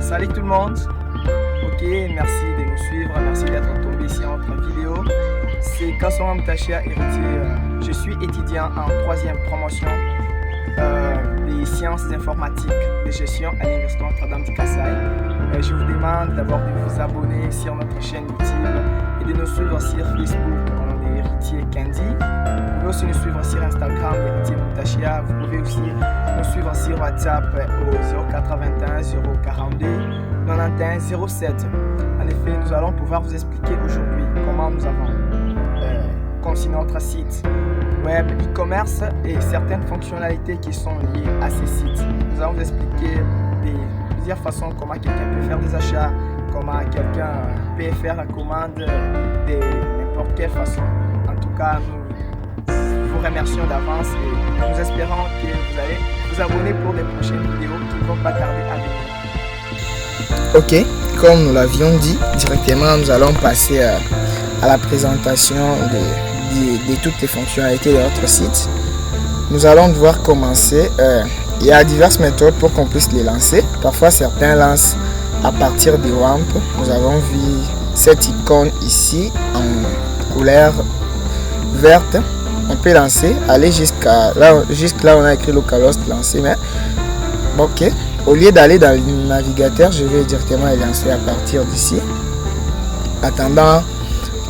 Salut tout le monde. Ok, merci de nous suivre, merci d'être tombé ici en notre vidéo. C'est Kassoura Mutachia, héritier. Je suis étudiant en 3e promotion des sciences informatiques de gestion à l'Université Notre-Dame du Kassai. Je vous demande d'abord de vous abonner sur notre chaîne YouTube et de nous suivre sur Facebook au nom de Héritier Candy. Vous pouvez aussi nous suivre sur Instagram, Héritier Mutachia. Vous pouvez aussi nous suivre sur WhatsApp au 081 042 91 07. En effet, nous allons pouvoir vous expliquer aujourd'hui comment nous avons conçu notre site web e-commerce et certaines fonctionnalités qui sont liées à ces sites. Nous allons vous expliquer plusieurs façons comment quelqu'un peut faire des achats, comment quelqu'un peut faire la commande de n'importe quelle façon. En tout cas, nous vous remercions d'avance et nous espérons que vous allez vous abonner pour des prochaines vidéos qui ne vont pas tarder à venir. Ok, comme nous l'avions dit, directement nous allons passer à la présentation de toutes les fonctionnalités de notre site. Nous allons devoir commencer. Il y a diverses méthodes pour qu'on puisse les lancer. Parfois certains lancent à partir des WAMP. Nous avons vu cette icône ici en couleur verte. On peut lancer, aller jusqu'à là on a écrit localhost lancer, mais ok. Au lieu d'aller dans le navigateur, je vais directement les lancer à partir d'ici, attendant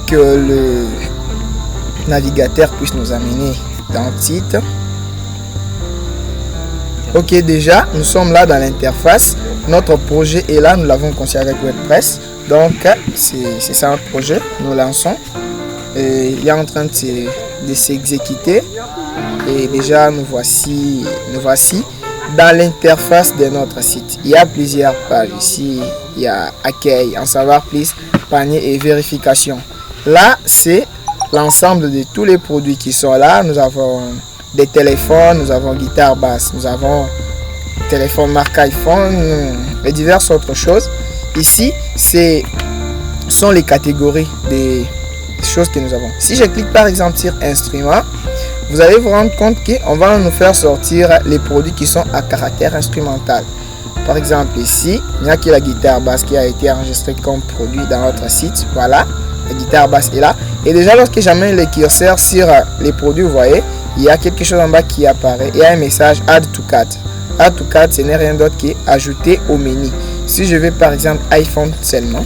que le navigateur puisse nous amener dans le site. Ok, déjà nous sommes là dans l'interface. Notre projet est là, nous l'avons conçu avec WordPress. Donc c'est ça notre projet. Nous lançons. Et il est en train de s'exécuter. Et déjà nous voici dans l'interface de notre site. Il y a plusieurs pages ici. Il y a accueil, en savoir plus, panier et vérification. Là c'est l'ensemble de tous les produits qui sont là. Nous avons des téléphones, nous avons guitare basse, nous avons téléphone marque iPhone et diverses autres choses. Ici sont les catégories des choses que nous avons. Si je clique par exemple sur instrument, vous allez vous rendre compte qu'on va nous faire sortir les produits qui sont à caractère instrumental. Par exemple ici, il n'y a que la guitare basse qui a été enregistrée comme produit dans notre site. Voilà, la guitare basse est là. Et déjà lorsque j'amène le curseur sur les produits, vous voyez, il y a quelque chose en bas qui apparaît. Il y a un message Add to Cart. Add to Cart, ce n'est rien d'autre qu'ajouter au menu. Si je vais par exemple iPhone seulement,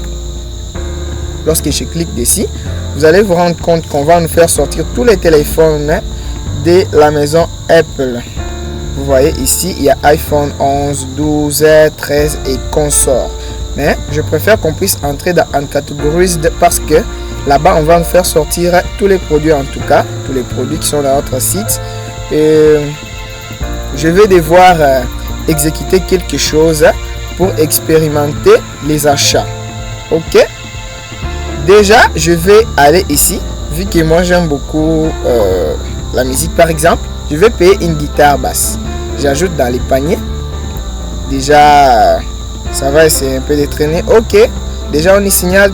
lorsque je clique dessus, vous allez vous rendre compte qu'on va nous faire sortir tous les téléphones de la maison Apple. Vous voyez ici, il y a iPhone 11, 12, 13 et consorts. Mais je préfère qu'on puisse entrer dans un catégorie parce que là-bas, on va nous faire sortir tous les produits, en tout cas, tous les produits qui sont dans notre site. Et je vais devoir exécuter quelque chose pour expérimenter les achats. Ok. Déjà, je vais aller ici, vu que moi j'aime beaucoup la musique par exemple, je vais payer une guitare basse. J'ajoute dans les paniers. Déjà, ça va essayer un peu de traîner. Ok, déjà on nous signale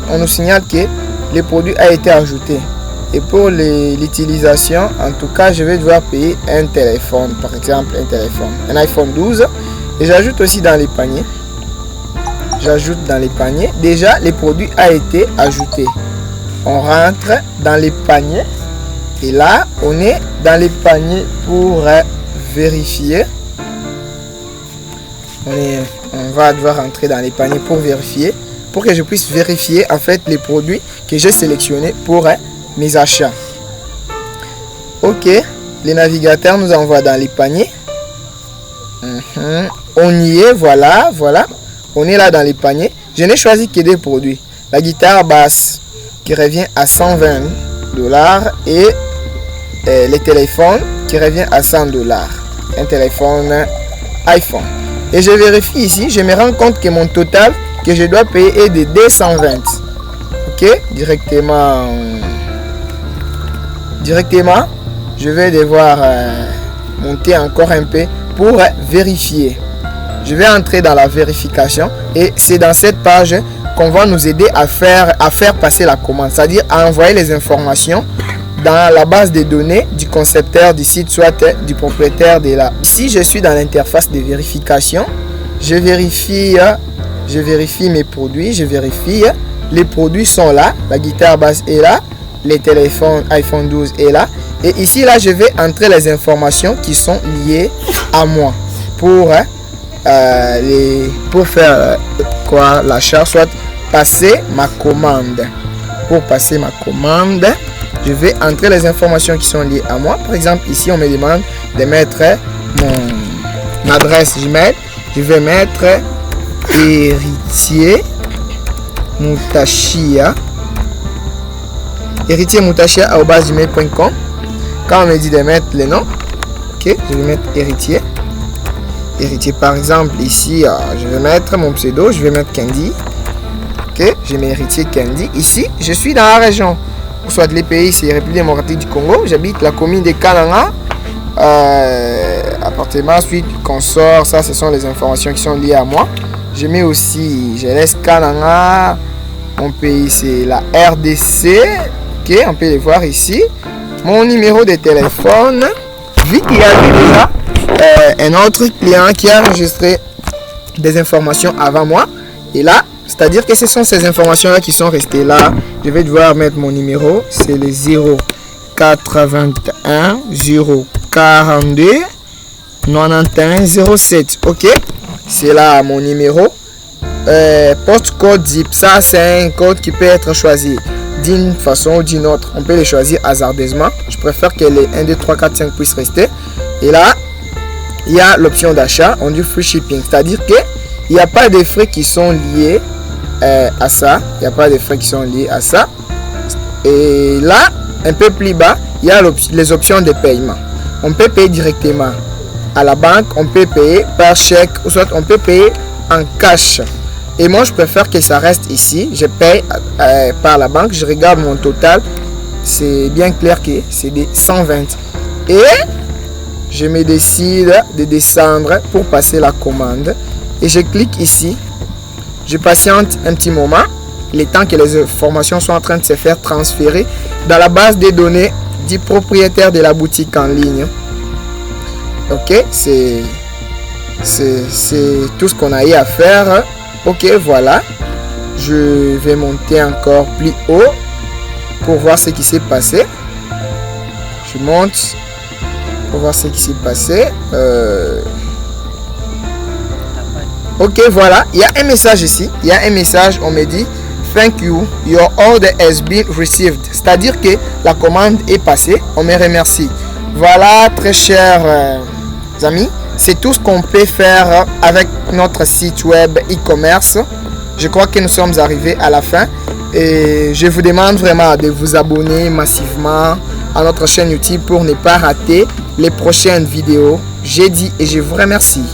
que le produit a été ajouté. Et pour l'utilisation, en tout cas, je vais devoir payer un téléphone, par exemple un iPhone 12. Et j'ajoute aussi dans les paniers. Déjà, le produit a été ajouté. On rentre dans les paniers. Et là, on est dans les paniers pour vérifier. On va devoir entrer dans les paniers pour vérifier. Pour que je puisse vérifier en fait les produits que j'ai sélectionnés pour mes achats. Ok, le navigateur nous envoie dans les paniers. On y est, voilà. On est là dans les paniers. Je n'ai choisi que des produits. La guitare basse qui revient à $120 et les téléphones qui revient à $100. Un téléphone iPhone. Et je vérifie ici, je me rends compte que mon total que je dois payer est de 220. Ok, directement, je vais devoir monter encore un peu pour vérifier. Je vais entrer dans la vérification et c'est dans cette page qu'on va nous aider à faire passer la commande, c'est-à-dire à envoyer les informations dans la base de données du concepteur du site, soit du propriétaire de la. Ici, je suis dans l'interface de vérification. Je vérifie je vérifie mes produits, je vérifie, les produits sont là, la guitare basse est là, les téléphones iPhone 12 est là. Et ici, là, je vais entrer les informations qui sont liées à moi pour faire l'achat, soit passer ma commande. Pour passer ma commande, je vais entrer les informations qui sont liées à moi. Par exemple, ici, on me demande de mettre mon adresse Gmail. Je vais mettre héritier Moutachia. Héritier Moutachia@gmail.com. Quand on me dit de mettre les noms, ok, je vais mettre héritier. Héritier, par exemple, ici, je vais mettre mon pseudo, je vais mettre Candy. Ok, j'ai mes héritiers Candy. Ici, je suis dans la région. Soit les pays, c'est République démocratique du Congo. J'habite la commune de Kananga. Appartement, suite, consort, ça, ce sont les informations qui sont liées à moi. Je mets aussi, je laisse Kananga. Mon pays, c'est la RDC. Ok, on peut les voir ici. Mon numéro de téléphone. Vu qu'il y avait déjà un autre client qui a enregistré des informations avant moi. Et là, c'est-à-dire que ce sont ces informations-là qui sont restées là. Je vais devoir mettre mon numéro. C'est le 081 042 91 07. Ok, c'est là mon numéro. Post-code zip. Ça, c'est un code qui peut être choisi d'une façon ou d'une autre. On peut les choisir hasardeusement. Je préfère que les 1, 2, 3, 4, 5 puissent rester. Et là, il y a l'option d'achat. On dit free shipping. C'est-à-dire qu'il n'y a pas de frais qui sont liés à ça. Il n'y a pas de frais qui sont liés à ça. Et là, un peu plus bas, il y a les options de paiement. On peut payer directement à la banque. On peut payer par chèque. Ou soit on peut payer en cash. Et moi, je préfère que ça reste ici. Je paye par la banque. Je regarde mon total. C'est bien clair que c'est des 120. Et je me décide de descendre pour passer la commande. Et je clique ici. Je patiente un petit moment. Le temps que les informations sont en train de se faire transférer dans la base des données du propriétaire de la boutique en ligne. Ok, c'est tout ce qu'on a eu à faire. Ok, voilà. Je vais monter encore plus haut pour voir ce qui s'est passé. Je monte pour voir ce qui s'est passé. Ok, voilà. Il y a un message ici. Il y a un message. On me dit thank you. Your order has been received. C'est-à-dire que la commande est passée. On me remercie. Voilà, très chers amis. C'est tout ce qu'on peut faire avec notre site web e-commerce. Je crois que nous sommes arrivés à la fin. Et je vous demande vraiment de vous abonner massivement à notre chaîne YouTube pour ne pas rater les prochaines vidéos. J'ai dit et je vous remercie.